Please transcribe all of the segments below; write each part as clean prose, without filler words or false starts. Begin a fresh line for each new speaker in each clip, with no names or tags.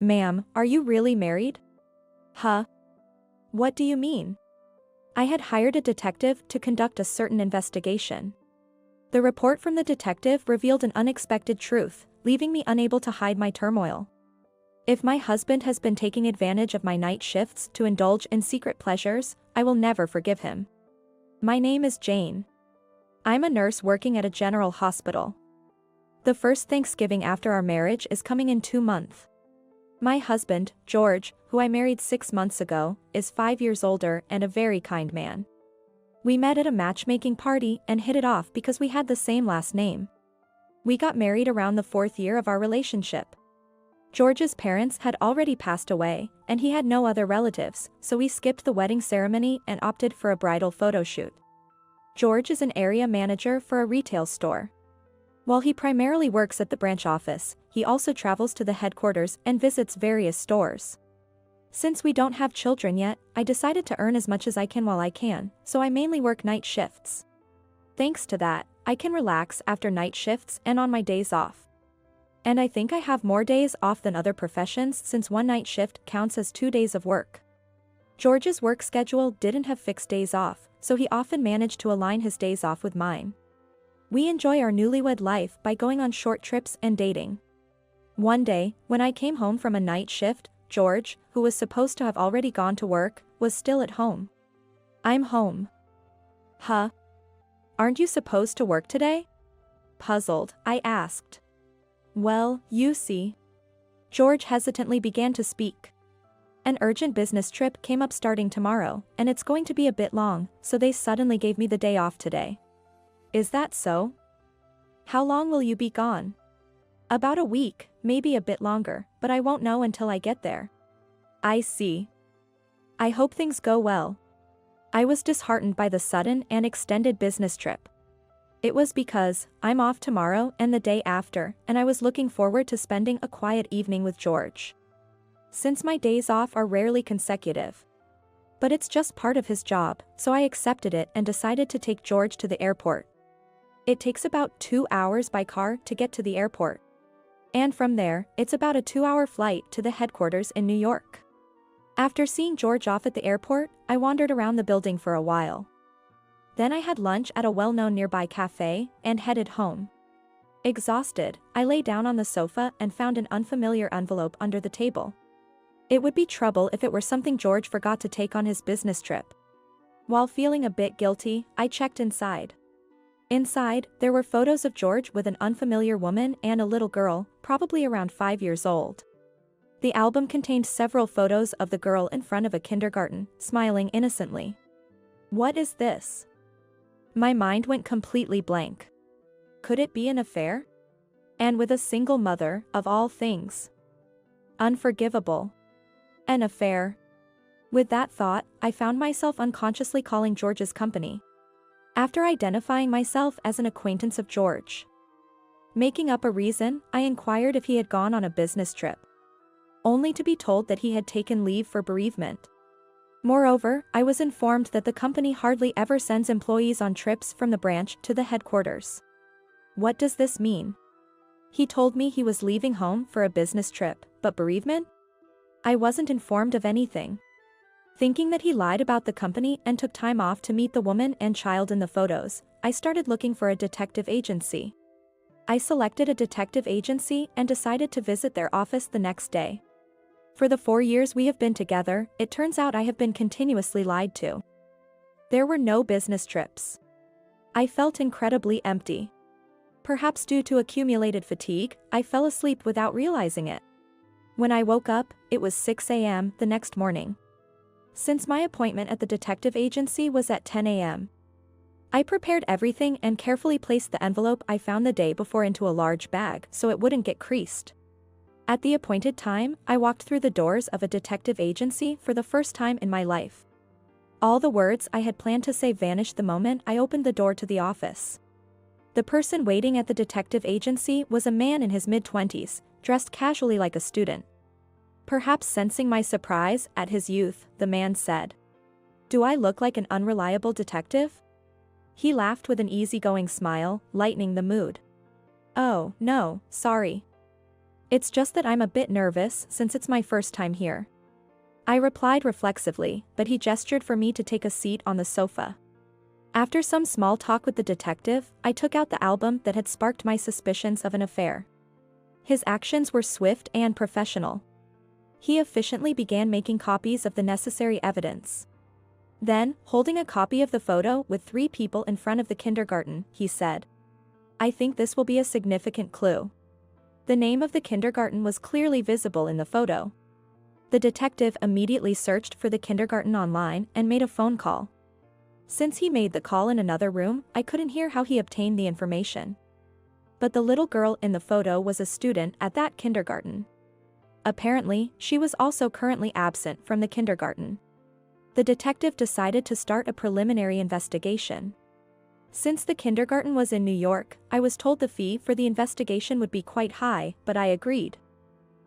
Ma'am, are you really married? Huh? What do you mean? I had hired a detective to conduct a certain investigation. The report from the detective revealed an unexpected truth, leaving me unable to hide my turmoil. If my husband has been taking advantage of my night shifts to indulge in secret pleasures, I will never forgive him. My name is Jane. I'm a nurse working at a general hospital. The first Thanksgiving after our marriage is coming in 2 months. My husband, George, who I married 6 months ago, is 5 years older and a very kind man. We met at a matchmaking party and hit it off because we had the same last name. We got married around the 4th year of our relationship. George's parents had already passed away, and he had no other relatives, so we skipped the wedding ceremony and opted for a bridal photo shoot. George is an area manager for a retail store. While he primarily works at the branch office, he also travels to the headquarters and visits various stores. Since we don't have children yet, I decided to earn as much as I can while I can, so I mainly work night shifts. Thanks to that, I can relax after night shifts and on my days off. And I think I have more days off than other professions since one night shift counts as 2 days of work. George's work schedule didn't have fixed days off, so he often managed to align his days off with mine. We enjoy our newlywed life by going on short trips and dating. One day, when I came home from a night shift, George, who was supposed to have already gone to work, was still at home. I'm home. Huh? Aren't you supposed to work today? Puzzled, I asked. Well, you see. George hesitantly began to speak. An urgent business trip came up starting tomorrow, and it's going to be a bit long, so they suddenly gave me the day off today. Is that so? How long will you be gone? About a week, maybe a bit longer, but I won't know until I get there. I see. I hope things go well. I was disheartened by the sudden and extended business trip. It was because I'm off tomorrow and the day after, and I was looking forward to spending a quiet evening with George. Since my days off are rarely consecutive. But it's just part of his job, so I accepted it and decided to take George to the airport. It takes about 2 hours by car to get to the airport. And from there, it's about a 2-hour flight to the headquarters in New York. After seeing George off at the airport, I wandered around the building for a while. Then I had lunch at a well-known nearby cafe and headed home. Exhausted, I lay down on the sofa and found an unfamiliar envelope under the table. It would be trouble if it were something George forgot to take on his business trip. While feeling a bit guilty, I checked inside. Inside, there were photos of George with an unfamiliar woman and a little girl, probably around 5 years old. The album contained several photos of the girl in front of a kindergarten, smiling innocently. What is this? My mind went completely blank. Could it be an affair? And with a single mother, of all things. Unforgivable. An affair. With that thought, I found myself unconsciously calling George's company. After identifying myself as an acquaintance of George. Making up a reason, I inquired if he had gone on a business trip. Only to be told that he had taken leave for bereavement. Moreover, I was informed that the company hardly ever sends employees on trips from the branch to the headquarters. What does this mean? He told me he was leaving home for a business trip, but bereavement? I wasn't informed of anything. Thinking that he lied about the company and took time off to meet the woman and child in the photos, I started looking for a detective agency. I selected a detective agency and decided to visit their office the next day. For the 4 years we have been together, it turns out I have been continuously lied to. There were no business trips. I felt incredibly empty. Perhaps due to accumulated fatigue, I fell asleep without realizing it. When I woke up, it was 6 a.m. the next morning. Since my appointment at the detective agency was at 10 a.m. I prepared everything and carefully placed the envelope I found the day before into a large bag so it wouldn't get creased. At the appointed time, I walked through the doors of a detective agency for the first time in my life. All the words I had planned to say vanished the moment I opened the door to the office. The person waiting at the detective agency was a man in his mid-20s, dressed casually like a student. Perhaps sensing my surprise at his youth, the man said, "Do I look like an unreliable detective?" He laughed with an easy-going smile, lightening the mood. "Oh, no, sorry. It's just that I'm a bit nervous since it's my first time here. I replied reflexively, but he gestured for me to take a seat on the sofa. After some small talk with the detective, I took out the album that had sparked my suspicions of an affair. His actions were swift and professional. He efficiently began making copies of the necessary evidence. Then, holding a copy of the photo with 3 people in front of the kindergarten, he said, "I think this will be a significant clue." The name of the kindergarten was clearly visible in the photo. The detective immediately searched for the kindergarten online and made a phone call. Since he made the call in another room, I couldn't hear how he obtained the information. But the little girl in the photo was a student at that kindergarten. Apparently, she was also currently absent from the kindergarten. The detective decided to start a preliminary investigation. Since the kindergarten was in New York, I was told the fee for the investigation would be quite high, but I agreed.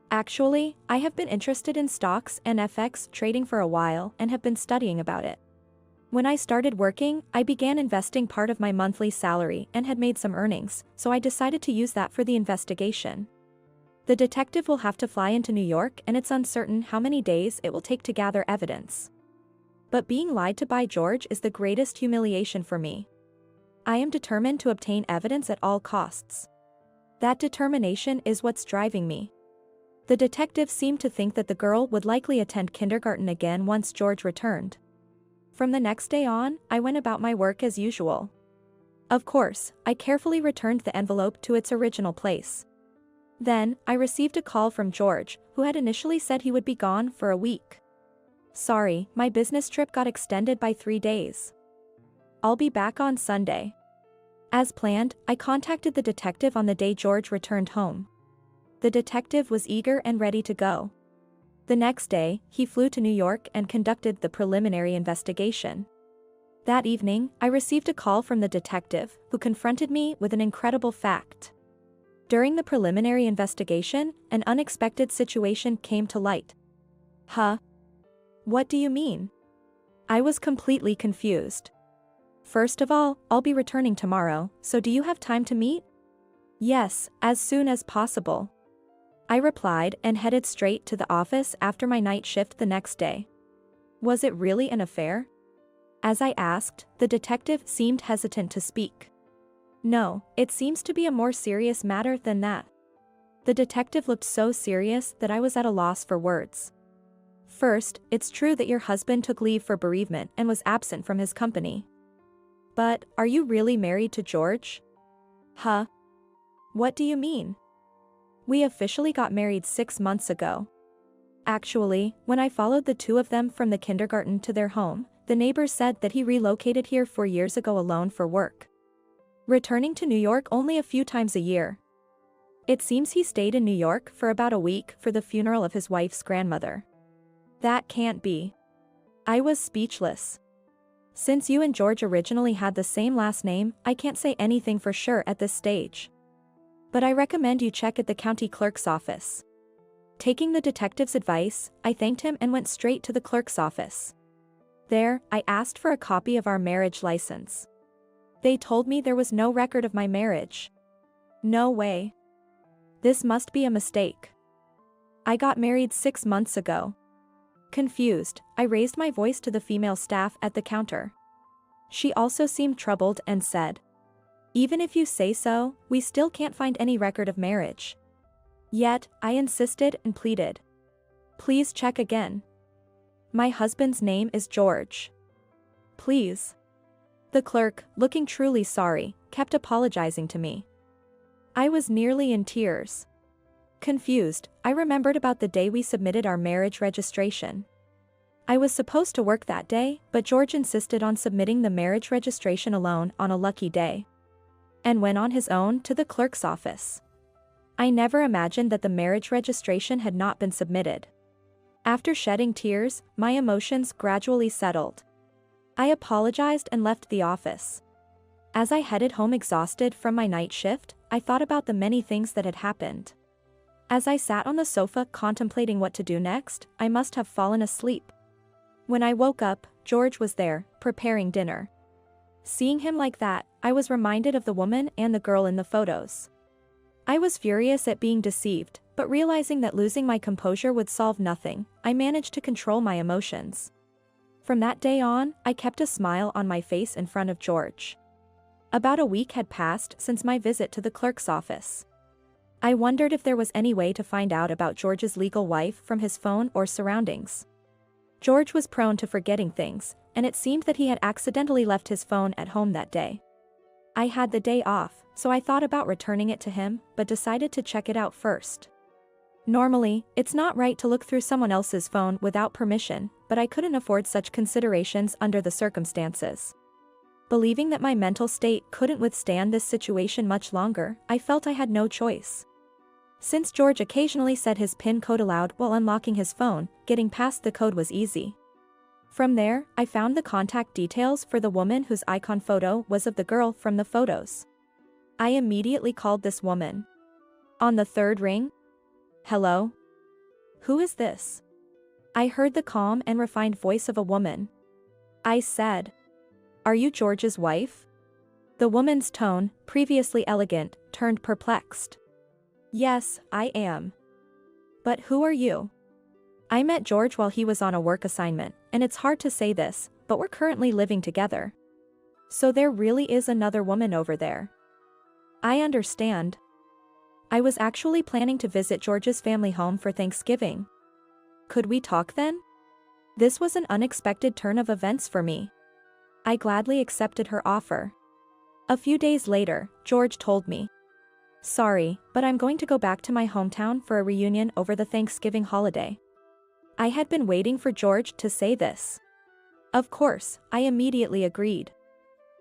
Actually, I have been interested in stocks and FX trading for a while and have been studying about it. When I started working, I began investing part of my monthly salary and had made some earnings, so I decided to use that for the investigation. The detective will have to fly into New York and it's uncertain how many days it will take to gather evidence. But being lied to by George is the greatest humiliation for me. I am determined to obtain evidence at all costs. That determination is what's driving me. The detective seemed to think that the girl would likely attend kindergarten again once George returned. From the next day on, I went about my work as usual. Of course, I carefully returned the envelope to its original place. Then, I received a call from George, who had initially said he would be gone for a week. "Sorry, my business trip got extended by 3 days. I'll be back on Sunday." As planned, I contacted the detective on the day George returned home. The detective was eager and ready to go. The next day, he flew to New York and conducted the preliminary investigation. That evening, I received a call from the detective, who confronted me with an incredible fact. During the preliminary investigation, an unexpected situation came to light. "Huh? What do you mean?" I was completely confused. "First of all, I'll be returning tomorrow, so do you have time to meet?" "Yes, as soon as possible," I replied and headed straight to the office after my night shift the next day. Was it really an affair? As I asked, the detective seemed hesitant to speak. "No, it seems to be a more serious matter than that." The detective looked so serious that I was at a loss for words. "First, it's true that your husband took leave for bereavement and was absent from his company. But, are you really married to George?" "Huh? What do you mean?" "We officially got married 6 months ago. Actually, when I followed the 2 of them from the kindergarten to their home, the neighbors said that he relocated here 4 years ago alone for work, returning to New York only a few times a year. It seems he stayed in New York for about a week for the funeral of his wife's grandmother." "That can't be." I was speechless. "Since you and George originally had the same last name, I can't say anything for sure at this stage. But I recommend you check at the county clerk's office." Taking the detective's advice, I thanked him and went straight to the clerk's office. There, I asked for a copy of our marriage license. They told me there was no record of my marriage. No way. This must be a mistake. I got married 6 months ago. Confused, I raised my voice to the female staff at the counter. She also seemed troubled and said, "Even if you say so, we still can't find any record of marriage." Yet, I insisted and pleaded. "Please check again. My husband's name is George. Please." The clerk, looking truly sorry, kept apologizing to me. I was nearly in tears. Confused, I remembered about the day we submitted our marriage registration. I was supposed to work that day, but George insisted on submitting the marriage registration alone on a lucky day, and went on his own to the clerk's office. I never imagined that the marriage registration had not been submitted. After shedding tears, my emotions gradually settled. I apologized and left the office. As I headed home exhausted from my night shift, I thought about the many things that had happened. As I sat on the sofa contemplating what to do next, I must have fallen asleep. When I woke up, George was there, preparing dinner. Seeing him like that, I was reminded of the woman and the girl in the photos. I was furious at being deceived, but realizing that losing my composure would solve nothing, I managed to control my emotions. From that day on, I kept a smile on my face in front of George. About a week had passed since my visit to the clerk's office. I wondered if there was any way to find out about George's legal wife from his phone or surroundings. George was prone to forgetting things, and it seemed that he had accidentally left his phone at home that day. I had the day off, so I thought about returning it to him, but decided to check it out first. Normally, it's not right to look through someone else's phone without permission, but I couldn't afford such considerations under the circumstances. Believing that my mental state couldn't withstand this situation much longer, I felt I had no choice. Since George occasionally said his PIN code aloud while unlocking his phone, getting past the code was easy. From there, I found the contact details for the woman whose icon photo was of the girl from the photos. I immediately called this woman. On the third ring, "Hello? Who is this?" I heard the calm and refined voice of a woman. I said, "Are you George's wife?" The woman's tone, previously elegant, turned perplexed. "Yes, I am. But who are you?" I met George while he was on a work assignment, and it's hard to say this, but we're currently living together. So there really is another woman over there. I understand. I was actually planning to visit George's family home for Thanksgiving. Could we talk then? This was an unexpected turn of events for me. I gladly accepted her offer. A few days later, George told me, "Sorry, but I'm going to go back to my hometown for a reunion over the Thanksgiving holiday." I had been waiting for George to say this. Of course, I immediately agreed.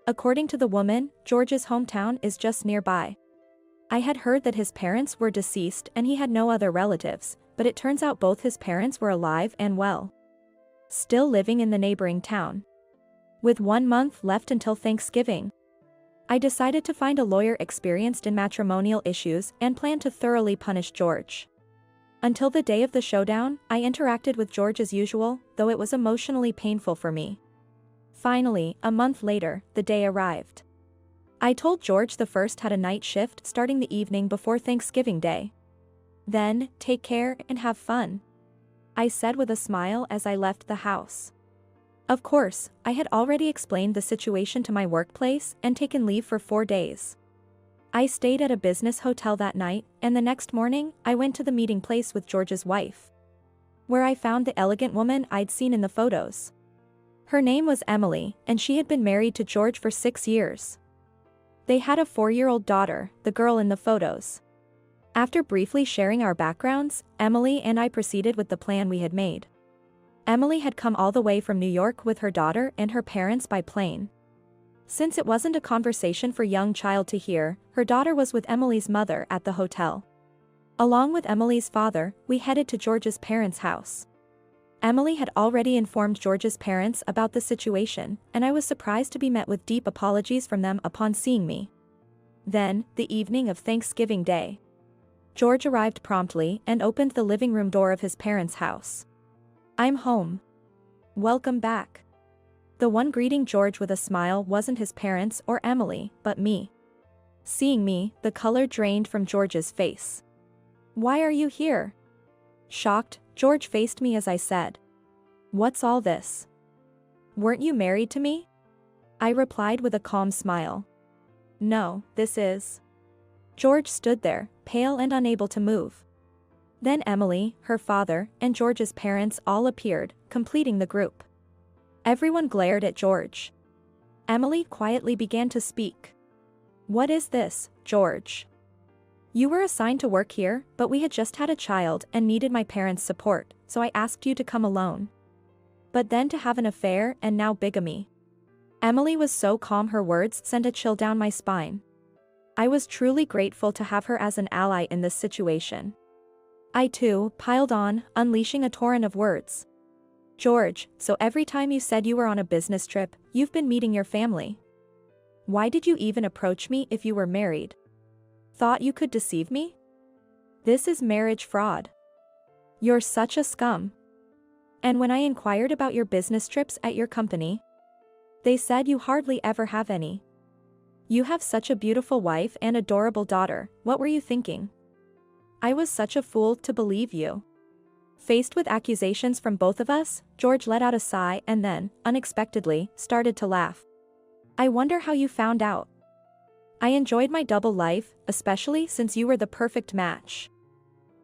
According to the woman, George's hometown is just nearby. I had heard that his parents were deceased and he had no other relatives, but it turns out both his parents were alive and well, still living in the neighboring town. With 1 month left until Thanksgiving, I decided to find a lawyer experienced in matrimonial issues and planned to thoroughly punish George. Until the day of the showdown, I interacted with George as usual, though it was emotionally painful for me. Finally, a month later, the day arrived. I told George the first had a night shift starting the evening before Thanksgiving Day. "Then, take care and have fun," I said with a smile as I left the house. Of course, I had already explained the situation to my workplace and taken leave for 4 days. I stayed at a business hotel that night, and the next morning, I went to the meeting place with George's wife, where I found the elegant woman I'd seen in the photos. Her name was Emily, and she had been married to George for 6 years. They had a 4-year-old daughter, the girl in the photos. After briefly sharing our backgrounds, Emily and I proceeded with the plan we had made. Emily had come all the way from New York with her daughter and her parents by plane. Since it wasn't a conversation for young child to hear, her daughter was with Emily's mother at the hotel. Along with Emily's father, we headed to George's parents' house. Emily had already informed George's parents about the situation, and I was surprised to be met with deep apologies from them upon seeing me. Then, the evening of Thanksgiving Day, George arrived promptly and opened the living room door of his parents' house. "I'm home. Welcome back." The one greeting George with a smile wasn't his parents or Emily, but me. Seeing me, the color drained from George's face. "Why are you here?" Shocked, George faced me as I said, "What's all this? Weren't you married to me?" I replied with a calm smile. "No, this is." George stood there, pale and unable to move. Then Emily, her father, and George's parents all appeared, completing the group. Everyone glared at George. Emily quietly began to speak. "What is this, George? You were assigned to work here, but we had just had a child and needed my parents' support, so I asked you to come alone. But then to have an affair and now bigamy." Emily was so calm her words sent a chill down my spine. I was truly grateful to have her as an ally in this situation. I too piled on, unleashing a torrent of words. "George, so every time you said you were on a business trip, you've been meeting your family. Why did you even approach me if you were married? Thought you could deceive me? This is marriage fraud. You're such a scum. And when I inquired about your business trips at your company, they said you hardly ever have any. You have such a beautiful wife and adorable daughter, what were you thinking? I was such a fool to believe you. Faced with accusations from both of us, George let out a sigh and then, unexpectedly, started to laugh. I wonder how you found out. I enjoyed my double life, especially since you were the perfect match.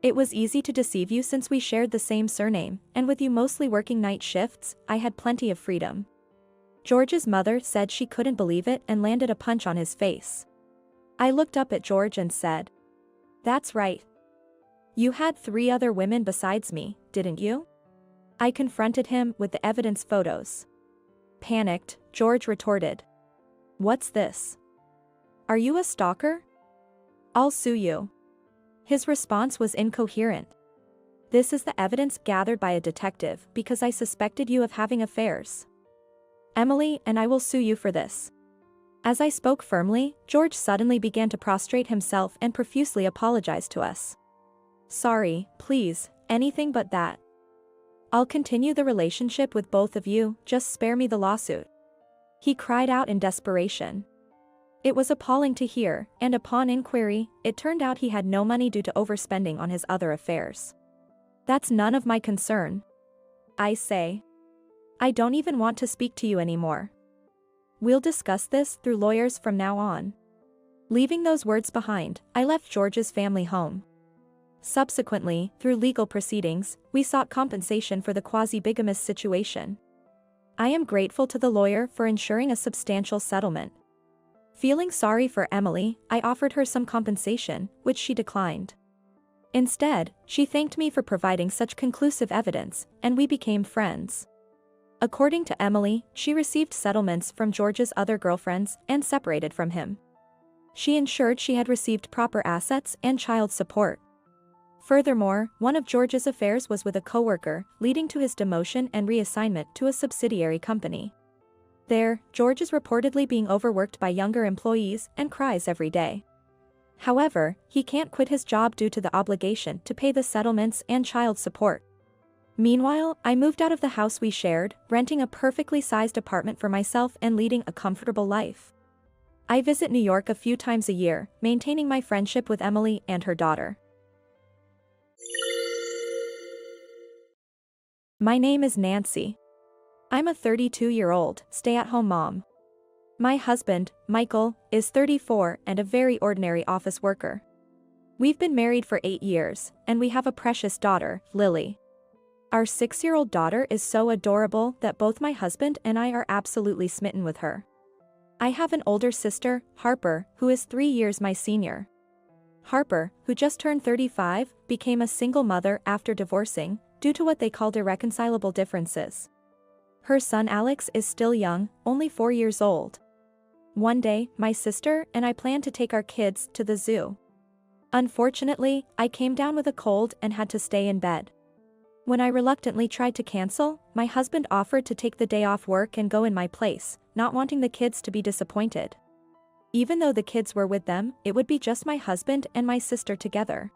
It was easy to deceive you since we shared the same surname, and with you mostly working night shifts, I had plenty of freedom. George's mother said she couldn't believe it and landed a punch on his face. I looked up at George and said, "That's right. You had 3 other women besides me, didn't you?" I confronted him with the evidence photos. Panicked, George retorted, "What's this? Are you a stalker? I'll sue you." His response was incoherent. "This is the evidence gathered by a detective because I suspected you of having affairs. Emily and I will sue you for this." As I spoke firmly, George suddenly began to prostrate himself and profusely apologize to us. "Sorry, please, anything but that. I'll continue the relationship with both of you, just spare me the lawsuit." He cried out in desperation. It was appalling to hear, and upon inquiry, it turned out he had no money due to overspending on his other affairs. "That's none of my concern. I say. I don't even want to speak to you anymore. We'll discuss this through lawyers from now on." Leaving those words behind, I left George's family home. Subsequently, through legal proceedings, we sought compensation for the quasi-bigamous situation. I am grateful to the lawyer for ensuring a substantial settlement. Feeling sorry for Emily, I offered her some compensation, which she declined. Instead, she thanked me for providing such conclusive evidence, and we became friends. According to Emily, she received settlements from George's other girlfriends and separated from him. She ensured she had received proper assets and child support. Furthermore, one of George's affairs was with a coworker, leading to his demotion and reassignment to a subsidiary company. There, George is reportedly being overworked by younger employees and cries every day. However, he can't quit his job due to the obligation to pay the settlements and child support. Meanwhile, I moved out of the house we shared, renting a perfectly sized apartment for myself and leading a comfortable life. I visit New York a few times a year, maintaining my friendship with Emily and her daughter. My name is Nancy. I'm a 32-year-old, stay-at-home mom. My husband, Michael, is 34 and a very ordinary office worker. We've been married for 8 years, and we have a precious daughter, Lily. Our 6-year-old daughter is so adorable that both my husband and I are absolutely smitten with her. I have an older sister, Harper, who is 3 years my senior. Harper, who just turned 35, became a single mother after divorcing, due to what they called irreconcilable differences. Her son Alex is still young, only 4 years old. One day, my sister and I planned to take our kids to the zoo. Unfortunately, I came down with a cold and had to stay in bed. When I reluctantly tried to cancel, my husband offered to take the day off work and go in my place, not wanting the kids to be disappointed. Even though the kids were with them, it would be just my husband and my sister together.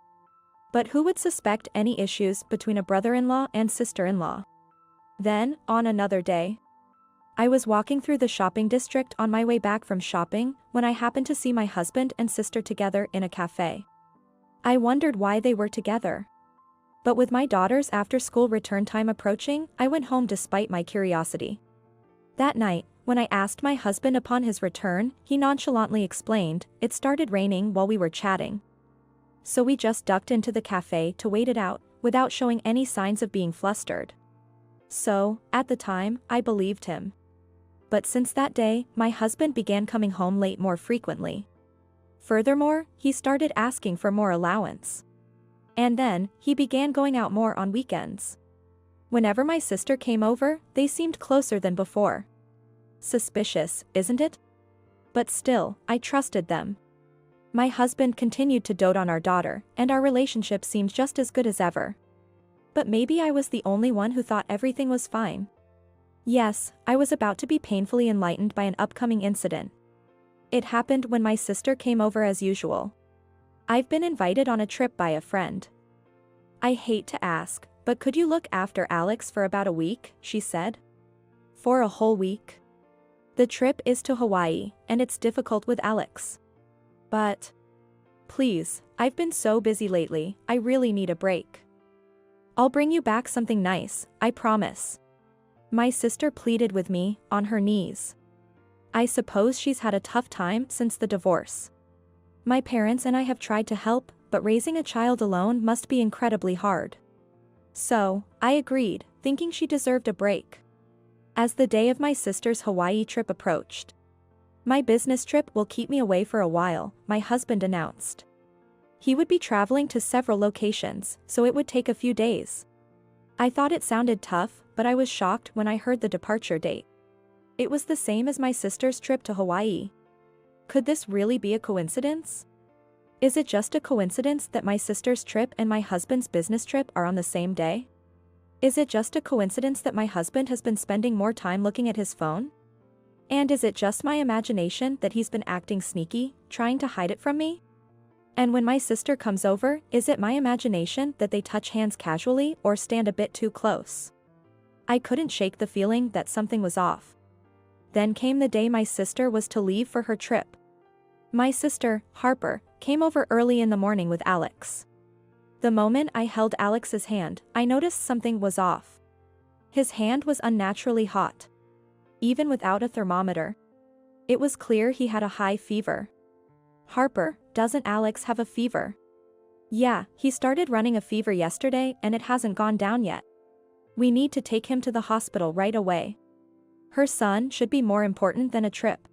But who would suspect any issues between a brother-in-law and sister-in-law? Then, on another day, I was walking through the shopping district on my way back from shopping when I happened to see my husband and sister together in a cafe. I wondered why they were together. But with my daughter's after-school return time approaching, I went home despite my curiosity. That night, when I asked my husband upon his return, he nonchalantly explained, it started raining while we were chatting. So we just ducked into the cafe to wait it out, without showing any signs of being flustered. So, at the time, I believed him. But since that day, my husband began coming home late more frequently. Furthermore, he started asking for more allowance. And then, he began going out more on weekends. Whenever my sister came over, they seemed closer than before. Suspicious, isn't it? But still, I trusted them. My husband continued to dote on our daughter, and our relationship seemed just as good as ever. But maybe I was the only one who thought everything was fine. Yes, I was about to be painfully enlightened by an upcoming incident. It happened when my sister came over as usual. I've been invited on a trip by a friend. I hate to ask, but could you look after Alex for about a week, she said. For a whole week? The trip is to Hawaii, and it's difficult with Alex. But Please, I've been so busy lately, I really need a break. I'll bring you back something nice, I promise. My sister pleaded with me, on her knees. I suppose she's had a tough time since the divorce. My parents and I have tried to help, but raising a child alone must be incredibly hard. So, I agreed, thinking she deserved a break. As the day of my sister's Hawaii trip approached. My business trip will keep me away for a while, my husband announced. He would be traveling to several locations, so it would take a few days. I thought it sounded tough, but I was shocked when I heard the departure date. It was the same as my sister's trip to Hawaii. Could this really be a coincidence? Is it just a coincidence that my sister's trip and my husband's business trip are on the same day? Is it just a coincidence that my husband has been spending more time looking at his phone? And is it just my imagination that he's been acting sneaky, trying to hide it from me? And when my sister comes over, is it my imagination that they touch hands casually or stand a bit too close? I couldn't shake the feeling that something was off. Then came the day my sister was to leave for her trip. My sister, Harper, came over early in the morning with Alex. The moment I held Alex's hand, I noticed something was off. His hand was unnaturally hot. Even without a thermometer. It was clear he had a high fever. Harper, doesn't Alex have a fever? Yeah, he started running a fever yesterday and it hasn't gone down yet. We need to take him to the hospital right away. Her son should be more important than a trip.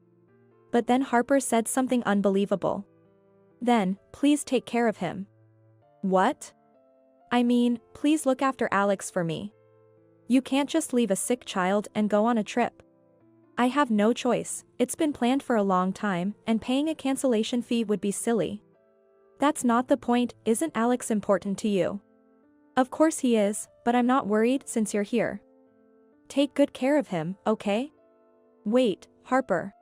But then Harper said something unbelievable. Then, please take care of him. What? I mean, please look after Alex for me. You can't just leave a sick child and go on a trip. I have no choice, it's been planned for a long time, and paying a cancellation fee would be silly. That's not the point, isn't Alex important to you? Of course he is, but I'm not worried since you're here. Take good care of him, okay? Wait, Harper.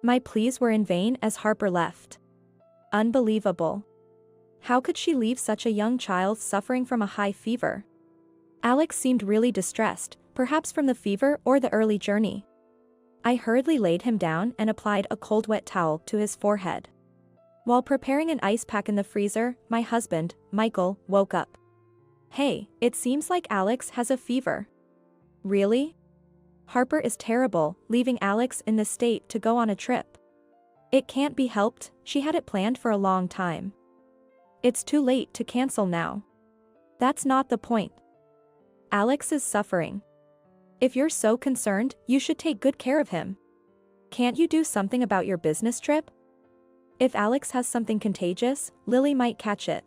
My pleas were in vain as Harper left. Unbelievable. How could she leave such a young child suffering from a high fever? Alex seemed really distressed, perhaps from the fever or the early journey. I hurriedly laid him down and applied a cold wet towel to his forehead. While preparing an ice pack in the freezer, my husband, Michael, woke up. Hey, it seems like Alex has a fever. Really? Harper is terrible, leaving Alex in this state to go on a trip. It can't be helped, she had it planned for a long time. It's too late to cancel now. That's not the point. Alex is suffering. If you're so concerned, you should take good care of him. Can't you do something about your business trip? If Alex has something contagious, Lily might catch it.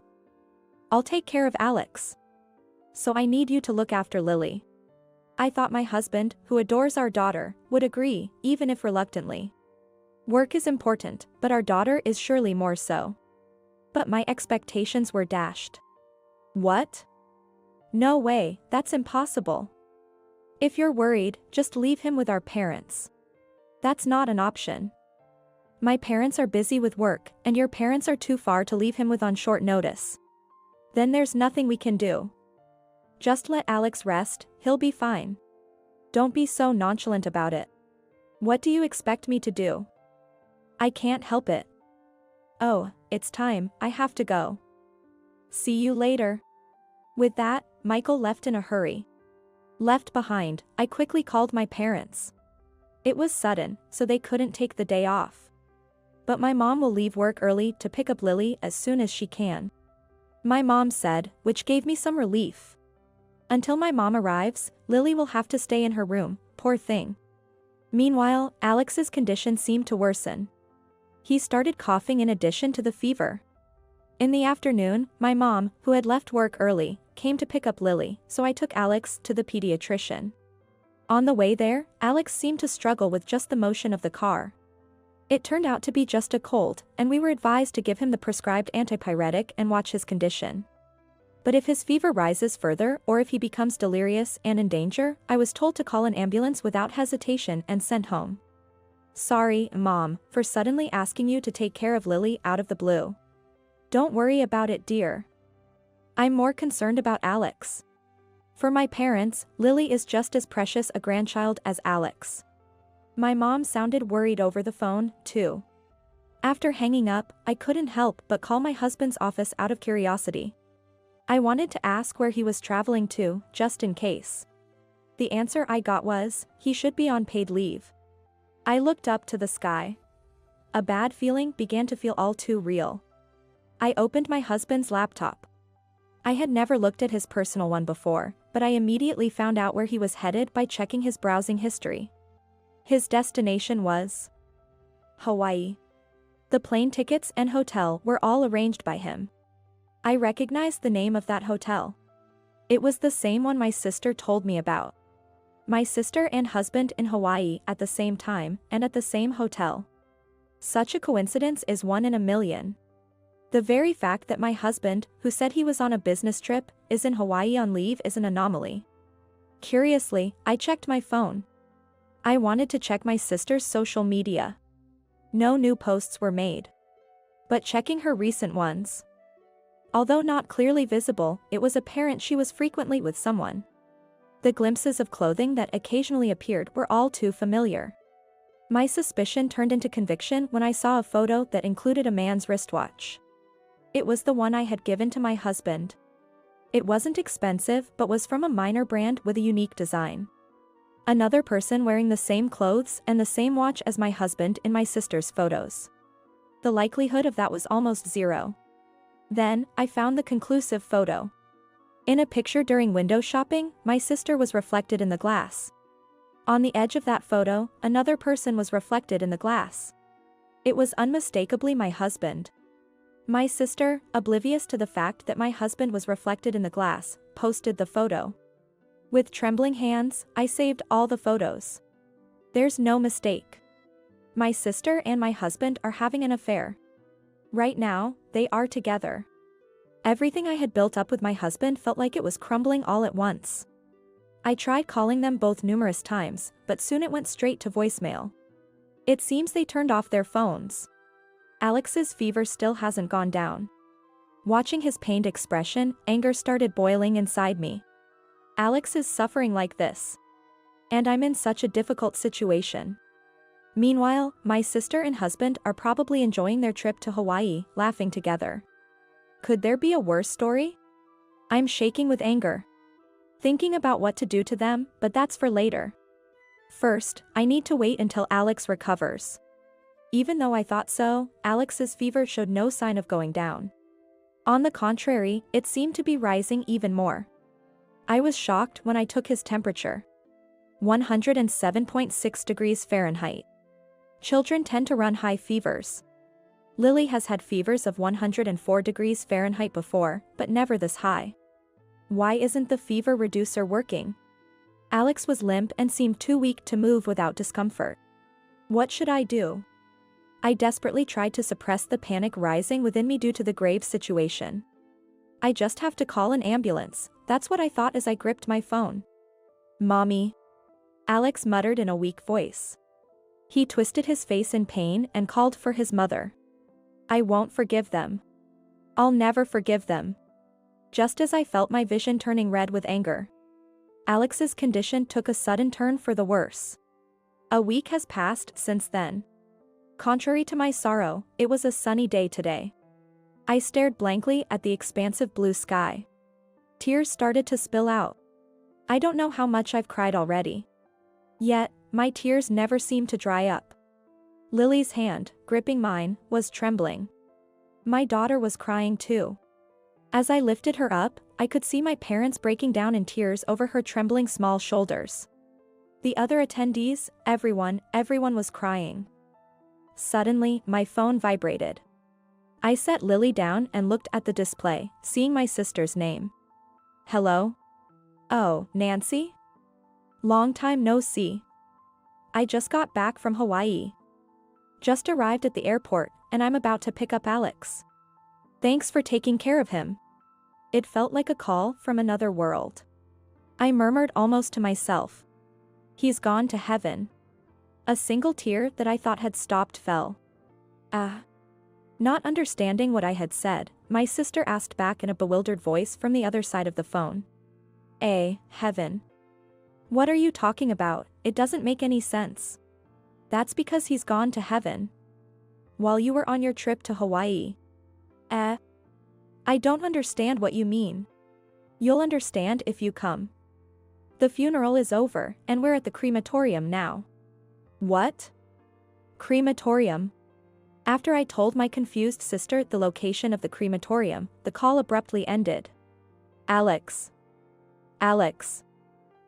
I'll take care of Alex. So I need you to look after Lily. I thought my husband, who adores our daughter, would agree, even if reluctantly. Work is important, but our daughter is surely more so. But my expectations were dashed. What? No way, that's impossible. If you're worried, just leave him with our parents. That's not an option. My parents are busy with work, and your parents are too far to leave him with on short notice. Then there's nothing we can do. Just let Alex rest, he'll be fine. Don't be so nonchalant about it. What do you expect me to do? I can't help it. Oh, it's time, I have to go. See you later. With that, Michael left in a hurry. Left behind, I quickly called my parents. It was sudden, so they couldn't take the day off. But my mom will leave work early to pick up Lily as soon as she can. My mom said, which gave me some relief. Until my mom arrives, Lily will have to stay in her room, poor thing. Meanwhile, Alex's condition seemed to worsen. He started coughing in addition to the fever. In the afternoon, my mom, who had left work early, came to pick up Lily, so I took Alex to the pediatrician. On the way there, Alex seemed to struggle with just the motion of the car. It turned out to be just a cold, and we were advised to give him the prescribed antipyretic and watch his condition. But if his fever rises further or if he becomes delirious and in danger, I was told to call an ambulance without hesitation and sent home. Sorry, Mom, for suddenly asking you to take care of Lily out of the blue. Don't worry about it, dear. I'm more concerned about Alex. For my parents, Lily is just as precious a grandchild as Alex. My mom sounded worried over the phone, too. After hanging up, I couldn't help but call my husband's office out of curiosity. I wanted to ask where he was traveling to, just in case. The answer I got was, he should be on paid leave. I looked up to the sky. A bad feeling began to feel all too real. I opened my husband's laptop. I had never looked at his personal one before, but I immediately found out where he was headed by checking his browsing history. His destination was Hawaii. The plane tickets and hotel were all arranged by him. I recognized the name of that hotel. It was the same one my sister told me about. My sister and husband in Hawaii at the same time and at the same hotel. Such a coincidence is one in a million. The very fact that my husband, who said he was on a business trip, is in Hawaii on leave is an anomaly. Curiously, I checked my phone. I wanted to check my sister's social media. No new posts were made. But checking her recent ones. Although not clearly visible, it was apparent she was frequently with someone. The glimpses of clothing that occasionally appeared were all too familiar. My suspicion turned into conviction when I saw a photo that included a man's wristwatch. It was the one I had given to my husband. It wasn't expensive but was from a minor brand with a unique design. Another person wearing the same clothes and the same watch as my husband in my sister's photos. The likelihood of that was almost zero. Then, I found the conclusive photo. In a picture during window shopping, my sister was reflected in the glass. On the edge of that photo, another person was reflected in the glass. It was unmistakably my husband. My sister, oblivious to the fact that my husband was reflected in the glass, posted the photo. With trembling hands, I saved all the photos. There's no mistake. My sister and my husband are having an affair. Right now, they are together. Everything I had built up with my husband felt like it was crumbling all at once. I tried calling them both numerous times, but soon it went straight to voicemail. It seems they turned off their phones. Alex's fever still hasn't gone down. Watching his pained expression, anger started boiling inside me. Alex is suffering like this. And I'm in such a difficult situation. Meanwhile, my sister and husband are probably enjoying their trip to Hawaii, laughing together. Could there be a worse story? I'm shaking with anger. Thinking about what to do to them, but that's for later. First, I need to wait until Alex recovers. Even though I thought so, Alex's fever showed no sign of going down. On the contrary, it seemed to be rising even more. I was shocked when I took his temperature. 107.6 degrees Fahrenheit. Children tend to run high fevers. Lily has had fevers of 104 degrees Fahrenheit before, but never this high. Why isn't the fever reducer working? Alex was limp and seemed too weak to move without discomfort. What should I do? I desperately tried to suppress the panic rising within me due to the grave situation. I just have to call an ambulance, that's what I thought as I gripped my phone. Mommy. Alex muttered in a weak voice. He twisted his face in pain and called for his mother. I won't forgive them. I'll never forgive them. Just as I felt my vision turning red with anger. Alex's condition took a sudden turn for the worse. A week has passed since then. Contrary to my sorrow, it was a sunny day today. I stared blankly at the expansive blue sky. Tears started to spill out. I don't know how much I've cried already. Yet, my tears never seemed to dry up. Lily's hand, gripping mine, was trembling. My daughter was crying too. As I lifted her up, I could see my parents breaking down in tears over her trembling small shoulders. The other attendees, everyone was crying. Suddenly, my phone vibrated. I set Lily down and looked at the display, seeing my sister's name. Hello? Oh, Nancy? Long time no see. I just got back from Hawaii. Just arrived at the airport, and I'm about to pick up Alex. Thanks for taking care of him. It felt like a call from another world. I murmured almost to myself. He's gone to heaven. A single tear that I thought had stopped fell. Not understanding what I had said, my sister asked back in a bewildered voice from the other side of the phone. Heaven. What are you talking about? It doesn't make any sense. That's because he's gone to heaven. While you were on your trip to Hawaii. I don't understand what you mean. You'll understand if you come. The funeral is over, and we're at the crematorium now. What? Crematorium? After I told my confused sister the location of the crematorium, the call abruptly ended. Alex. Alex.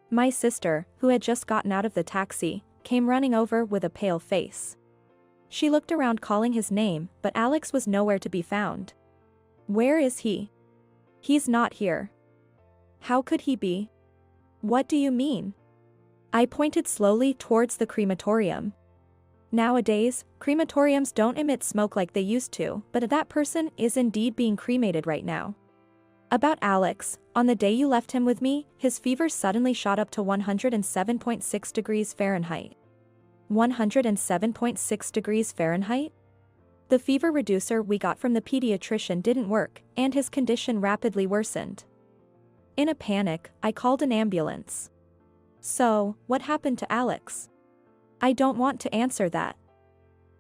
My sister, who had just gotten out of the taxi, came running over with a pale face. She looked around calling his name, but Alex was nowhere to be found. Where is he? He's not here. How could he be? What do you mean? I pointed slowly towards the crematorium. Nowadays, crematoriums don't emit smoke like they used to, but that person is indeed being cremated right now. About Alex, on the day you left him with me, his fever suddenly shot up to 107.6 degrees Fahrenheit. 107.6 degrees Fahrenheit? The fever reducer we got from the pediatrician didn't work, and his condition rapidly worsened. In a panic, I called an ambulance. So, what happened to Alex? I don't want to answer that.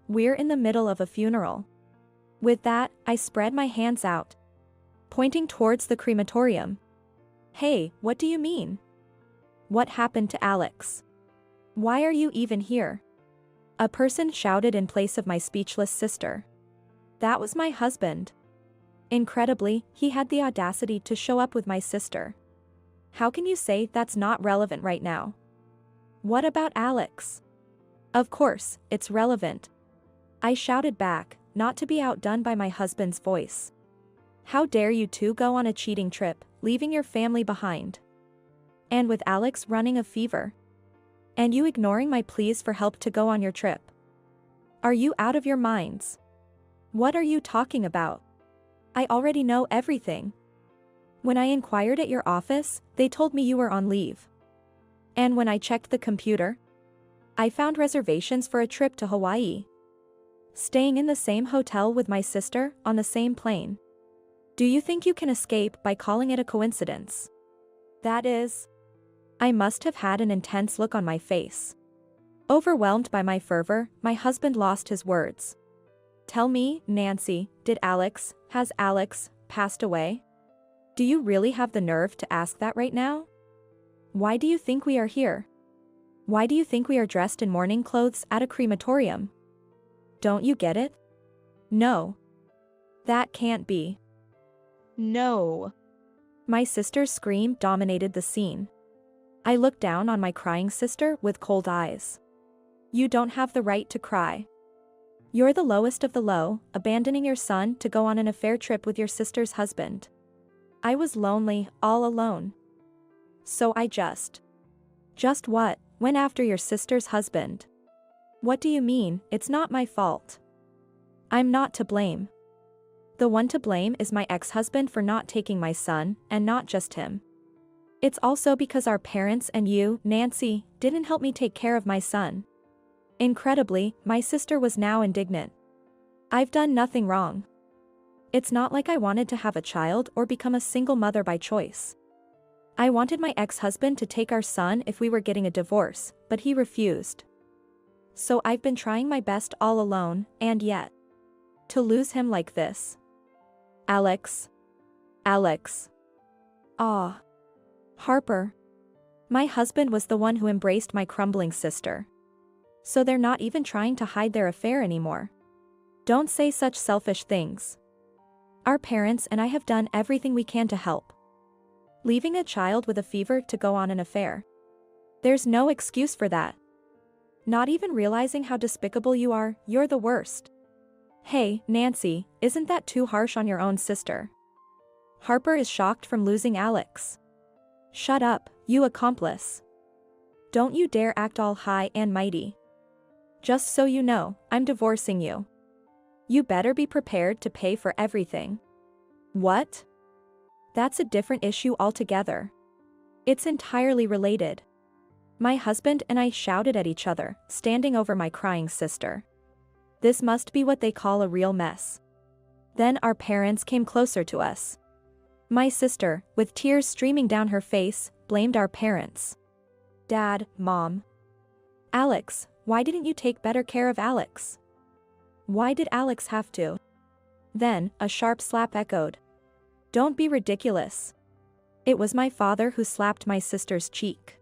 We're in the middle of a funeral. With that, I spread my hands out, pointing towards the crematorium. Hey, what do you mean? What happened to Alex? Why are you even here? A person shouted in place of my speechless sister. That was my husband. Incredibly, he had the audacity to show up with my sister. How can you say that's not relevant right now? What about Alex? Of course, it's relevant. I shouted back, not to be outdone by my husband's voice. How dare you two go on a cheating trip, leaving your family behind? And with Alex running a fever. And you ignoring my pleas for help to go on your trip. Are you out of your minds? What are you talking about? I already know everything. When I inquired at your office, they told me you were on leave. And when I checked the computer, I found reservations for a trip to Hawaii. Staying in the same hotel with my sister, on the same plane. Do you think you can escape by calling it a coincidence? That is. I must have had an intense look on my face. Overwhelmed by my fervor, my husband lost his words. Tell me, Nancy, has Alex passed away? Do you really have the nerve to ask that right now? Why do you think we are here? Why do you think we are dressed in mourning clothes at a crematorium? Don't you get it? No. That can't be. No. My sister's scream dominated the scene. I looked down on my crying sister with cold eyes. You don't have the right to cry. You're the lowest of the low, abandoning your son to go on an affair trip with your sister's husband. I was lonely, all alone. So I just what? Went after your sister's husband. What do you mean, it's not my fault? I'm not to blame. The one to blame is my ex-husband for not taking my son, and not just him. It's also because our parents and you, Nancy, didn't help me take care of my son. Incredibly, my sister was now indignant. I've done nothing wrong. It's not like I wanted to have a child or become a single mother by choice. I wanted my ex-husband to take our son if we were getting a divorce, but he refused. So I've been trying my best all alone, and yet, to lose him like this. Alex. Ah. Harper. My husband was the one who embraced my crumbling sister. So they're not even trying to hide their affair anymore. Don't say such selfish things. Our parents and I have done everything we can to help. Leaving a child with a fever to go on an affair. There's no excuse for that. Not even realizing how despicable you are, you're the worst. Hey, Nancy, isn't that too harsh on your own sister? Harper is shocked from losing Alex. Shut up, you accomplice. Don't you dare act all high and mighty. Just so you know, I'm divorcing you. You better be prepared to pay for everything. What? That's a different issue altogether. It's entirely related. My husband and I shouted at each other, standing over my crying sister. This must be what they call a real mess. Then our parents came closer to us. My sister, with tears streaming down her face, blamed our parents. Dad, Mom. Alex, why didn't you take better care of Alex? Why did Alex have to? Then, a sharp slap echoed. Don't be ridiculous. It was my father who slapped my sister's cheek.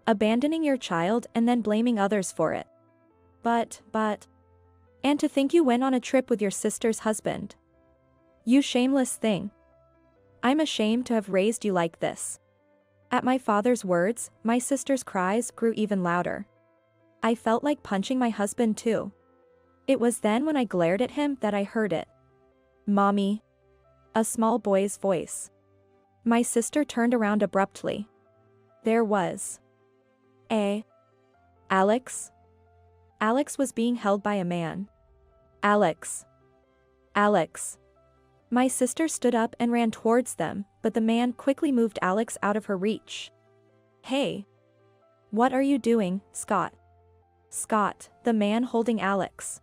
Abandoning your child and then blaming others for it. But. And to think you went on a trip with your sister's husband. You shameless thing. I'm ashamed to have raised you like this. At my father's words, my sister's cries grew even louder. I felt like punching my husband too. It was then when I glared at him that I heard it. Mommy. A small boy's voice. My sister turned around abruptly. There was. Alex? Alex was being held by a man. Alex. My sister stood up and ran towards them, but the man quickly moved Alex out of her reach. Hey. What are you doing, Scott? Scott, the man holding Alex.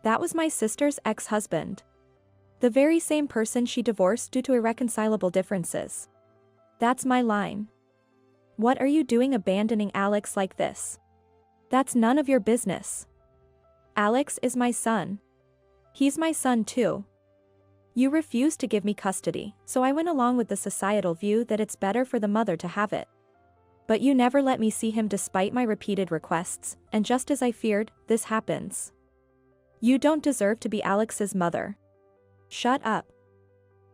That was my sister's ex-husband. The very same person she divorced due to irreconcilable differences. That's my line. What are you doing abandoning Alex like this? That's none of your business. Alex is my son. He's my son too. You refused to give me custody, so I went along with the societal view that it's better for the mother to have it. But you never let me see him despite my repeated requests, and just as I feared, this happens. You don't deserve to be Alex's mother. Shut up.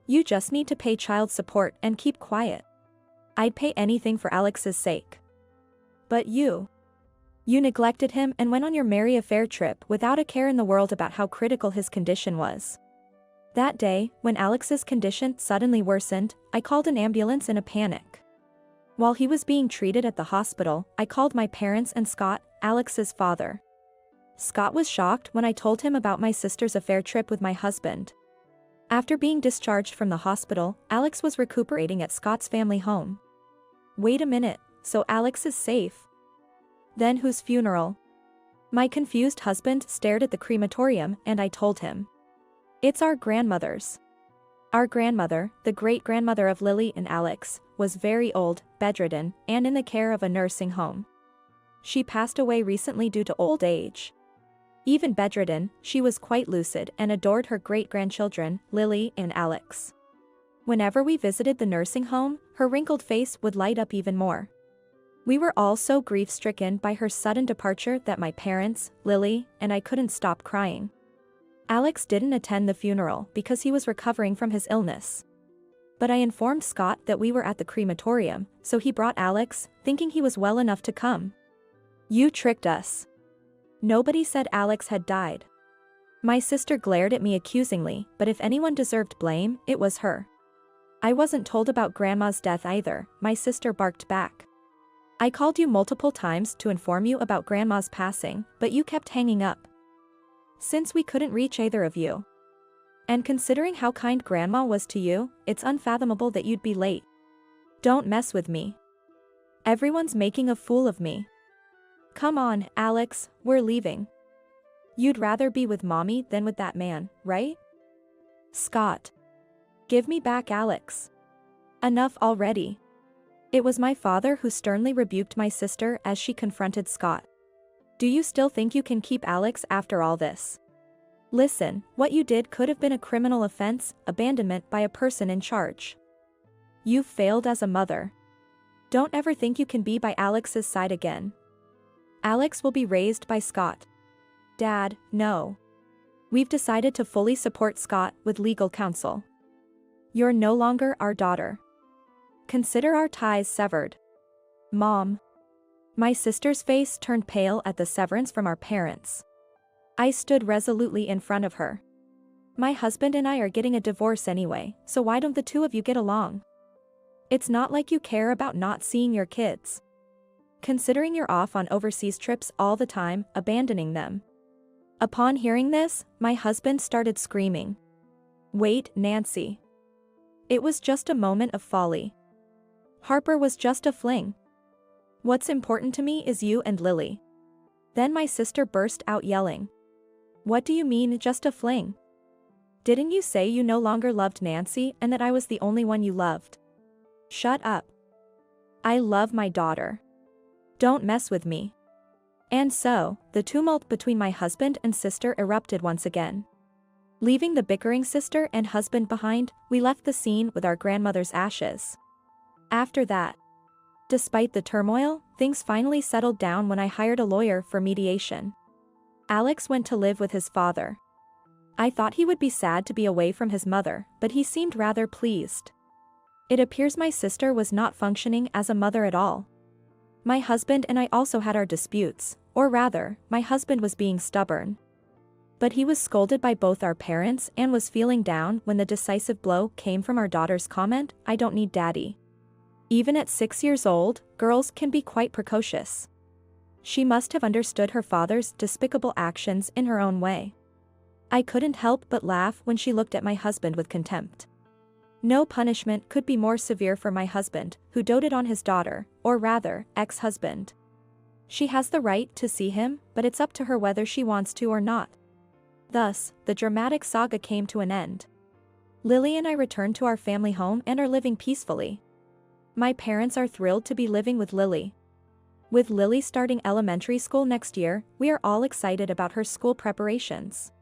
You just need to pay child support and keep quiet. I'd pay anything for Alex's sake. But you neglected him and went on your merry affair trip without a care in the world about how critical his condition was. That day, when Alex's condition suddenly worsened, I called an ambulance in a panic. While he was being treated at the hospital, I called my parents and Scott, Alex's father. Scott was shocked when I told him about my sister's affair trip with my husband. After being discharged from the hospital, Alex was recuperating at Scott's family home. Wait a minute, so Alex is safe? Then whose funeral? My confused husband stared at the crematorium and I told him. It's our grandmother's. Our grandmother, the great-grandmother of Lily and Alex, was very old, bedridden, and in the care of a nursing home. She passed away recently due to old age. Even bedridden, she was quite lucid and adored her great-grandchildren, Lily and Alex. Whenever we visited the nursing home, her wrinkled face would light up even more. We were all so grief-stricken by her sudden departure that my parents, Lily, and I couldn't stop crying. Alex didn't attend the funeral because he was recovering from his illness. But I informed Scott that we were at the crematorium, so he brought Alex, thinking he was well enough to come. You tricked us. Nobody said Alex had died. My sister glared at me accusingly, but if anyone deserved blame, it was her. I wasn't told about Grandma's death either, my sister barked back. I called you multiple times to inform you about Grandma's passing, but you kept hanging up. Since we couldn't reach either of you. And considering how kind Grandma was to you, it's unfathomable that you'd be late. Don't mess with me. Everyone's making a fool of me. Come on, Alex, we're leaving. You'd rather be with Mommy than with that man, right? Scott. Give me back Alex. Enough already. It was my father who sternly rebuked my sister as she confronted Scott. Do you still think you can keep Alex after all this? Listen, what you did could have been a criminal offense, abandonment by a person in charge. You've failed as a mother. Don't ever think you can be by Alex's side again. Alex will be raised by Scott. Dad, no. We've decided to fully support Scott with legal counsel. You're no longer our daughter. Consider our ties severed. Mom. My sister's face turned pale at the severance from our parents. I stood resolutely in front of her. My husband and I are getting a divorce anyway, so why don't the two of you get along? It's not like you care about not seeing your kids. Considering you're off on overseas trips all the time, abandoning them. Upon hearing this, my husband started screaming. Wait, Nancy. It was just a moment of folly. Harper was just a fling. What's important to me is you and Lily. Then my sister burst out yelling. What do you mean, just a fling? Didn't you say you no longer loved Nancy and that I was the only one you loved? Shut up. I love my daughter. Don't mess with me. And so, the tumult between my husband and sister erupted once again. Leaving the bickering sister and husband behind, we left the scene with our grandmother's ashes. After that, despite the turmoil, things finally settled down when I hired a lawyer for mediation. Alex went to live with his father. I thought he would be sad to be away from his mother, but he seemed rather pleased. It appears my sister was not functioning as a mother at all. My husband and I also had our disputes, or rather, my husband was being stubborn. But he was scolded by both our parents and was feeling down when the decisive blow came from our daughter's comment, "I don't need daddy." Even at 6 years old, girls can be quite precocious. She must have understood her father's despicable actions in her own way. I couldn't help but laugh when she looked at my husband with contempt. No punishment could be more severe for my husband, who doted on his daughter, or rather, ex-husband. She has the right to see him, but it's up to her whether she wants to or not. Thus, the dramatic saga came to an end. Lily and I returned to our family home and are living peacefully. My parents are thrilled to be living with Lily. With Lily starting elementary school next year, we are all excited about her school preparations.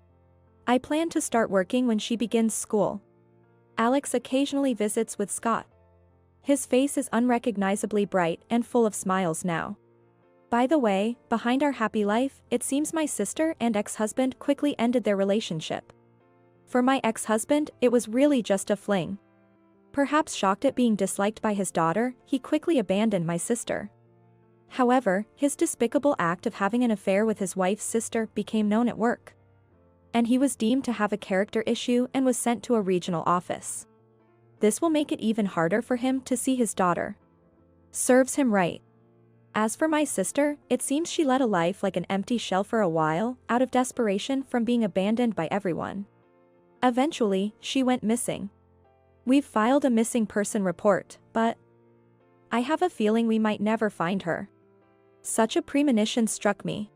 I plan to start working when she begins school. Alex occasionally visits with Scott. His face is unrecognizably bright and full of smiles now. By the way, behind our happy life, it seems my sister and ex-husband quickly ended their relationship. For my ex-husband, it was really just a fling. Perhaps shocked at being disliked by his daughter, he quickly abandoned my sister. However, his despicable act of having an affair with his wife's sister became known at work. And he was deemed to have a character issue and was sent to a regional office. This will make it even harder for him to see his daughter. Serves him right. As for my sister, it seems she led a life like an empty shell for a while, out of desperation from being abandoned by everyone. Eventually, she went missing. We've filed a missing person report, but I have a feeling we might never find her. Such a premonition struck me.